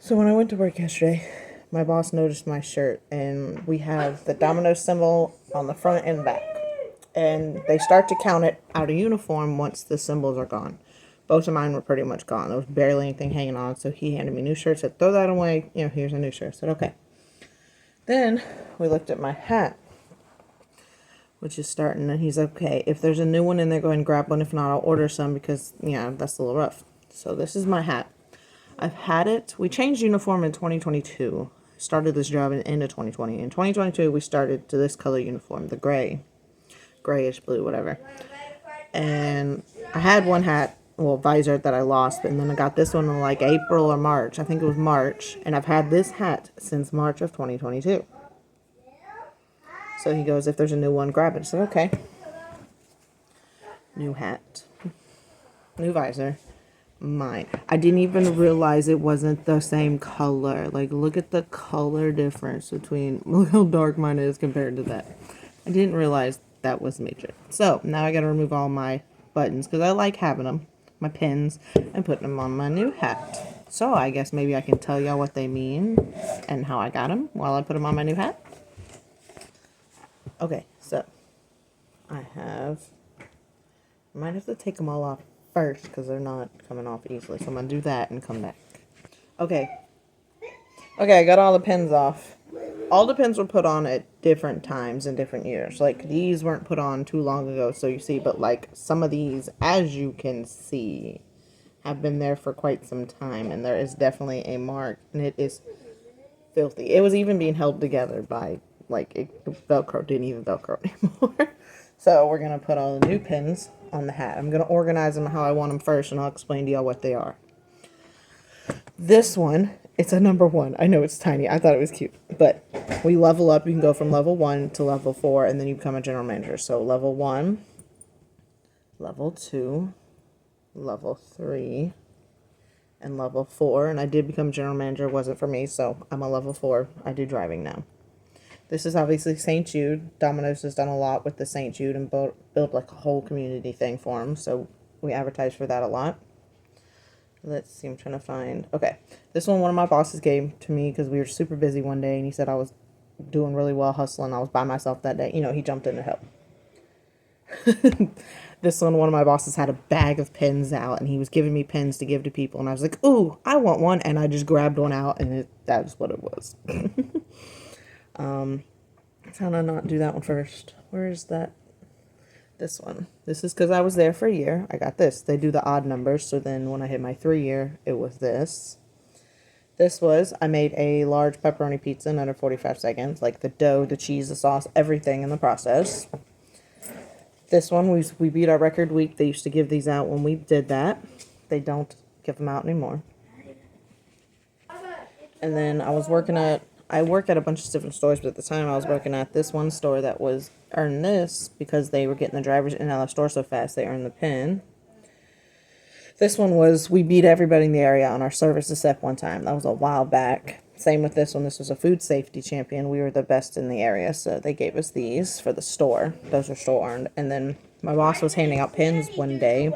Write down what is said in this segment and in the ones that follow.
So when I went to work yesterday, my boss noticed my shirt, and we have the Domino symbol on the front and back. And they start to count it out of uniform once the symbols are gone. Both of mine were pretty much gone. There was barely anything hanging on, so he handed me new shirts, said, throw that away, here's a new shirt. I said, okay. Then we looked at my hat, which is starting, and he's like, okay, if there's a new one in there, go ahead and grab one. If not, I'll order some because, that's a little rough. So this is my hat. I've had it. We changed uniform in 2022. Started this job in the end of 2020. In 2022, we started to this color uniform, the grayish blue, whatever. And I had one hat, well, visor that I lost, and then I got this one in like April or March. I think it was March. And I've had this hat since March of 2022. So he goes, if there's a new one, grab it. I said, okay. New hat. New visor. Mine. I didn't even realize it wasn't the same color. Like, look at the color difference between, look how dark mine is compared to that. I didn't realize that was major. So, now I gotta remove all my buttons, because I like having them, my pins, and putting them on my new hat. So, I guess maybe I can tell y'all what they mean, and how I got them, while I put them on my new hat. Okay, so, I might have to take them all off first because they're not coming off easily. So I'm going to do that and come back. Okay, I got all the pins off. All the pins were put on at different times in different years. Like, these weren't put on too long ago, so you see. But, like, some of these, as you can see, have been there for quite some time. And there is definitely a mark, and it is filthy. It was even being held together by, like, Velcro didn't even Velcro anymore. So we're going to put all the new pins on the hat. I'm going to organize them how I want them first, and I'll explain to y'all what they are. This one, it's a number 1. I know it's tiny. I thought it was cute. But we level up. You can go from level 1 to level 4, and then you become a general manager. So level 1, level 2, level 3, and level 4. And I did become general manager. It wasn't for me, so I'm a level 4. I do driving now. This is obviously St. Jude. Domino's has done a lot with the St. Jude and built like a whole community thing for them. So we advertise for that a lot. Let's see, I'm trying to find. Okay, this one of my bosses gave to me because we were super busy one day, and he said I was doing really well hustling. I was by myself that day. He jumped in to help. This one of my bosses had a bag of pens out, and he was giving me pens to give to people. And I was like, ooh, I want one. And I just grabbed one out, and that's what it was. I'm trying to not do that one first. Where is that? This one. This is because I was there for a year. I got this. They do the odd numbers. So then when I hit my 3-year, it was this. I made a large pepperoni pizza in under 45 seconds. Like the dough, the cheese, the sauce, everything in the process. This one, we beat our record week. They used to give these out when we did that. They don't give them out anymore. And then I work at a bunch of different stores, but at the time I was working at this one store that was earned this because they were getting the drivers in and out of the store so fast they earned the pin. This one was, we beat everybody in the area on our service except one time. That was a while back. Same with this one. This was a food safety champion. We were the best in the area, so they gave us these for the store. Those are store earned. And then my boss was handing out pins one day.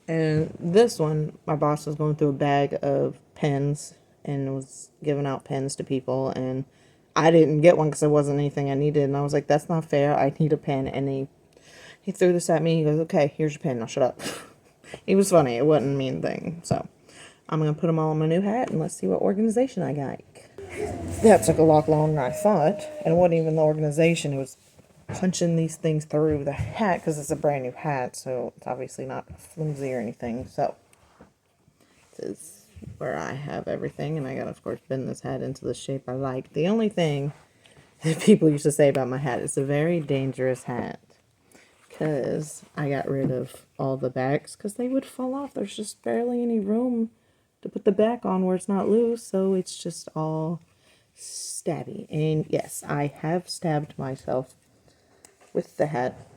And this one, my boss was going through a bag of pens and was giving out pens to people, and I didn't get one because there wasn't anything I needed, and I was like, that's not fair, I need a pen. And he threw this at me. He goes, okay, here's your pen, now shut up. It was funny. It wasn't a mean thing. So I'm going to put them all on my new hat, and let's see what organization I got. That took a lot longer than I thought, and it wasn't even the organization. It was punching these things through the hat because it's a brand new hat, so it's obviously not flimsy or anything. So this is where I have everything, and I gotta, of course, bend this hat into the shape I like. The only thing that people used to say about my hat, it's a very dangerous hat, because I got rid of all the backs because they would fall off. There's just barely any room to put the back on where it's not loose, so it's just all stabby. And yes, I have stabbed myself with the hat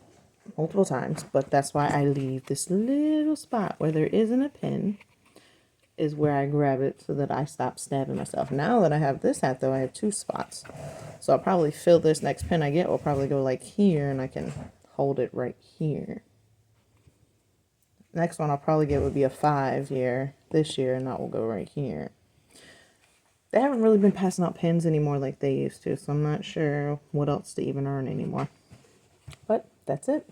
multiple times, but that's why I leave this little spot where there isn't a pin is where I grab it so that I stop stabbing myself. Now that I have this hat, though, I have 2 spots. So I'll probably fill this next pin I get will probably go like here, and I can hold it right here. Next one I'll probably get would be a 5 year this year, and that will go right here. They haven't really been passing out pins anymore like they used to, so I'm not sure what else to even earn anymore. But that's it.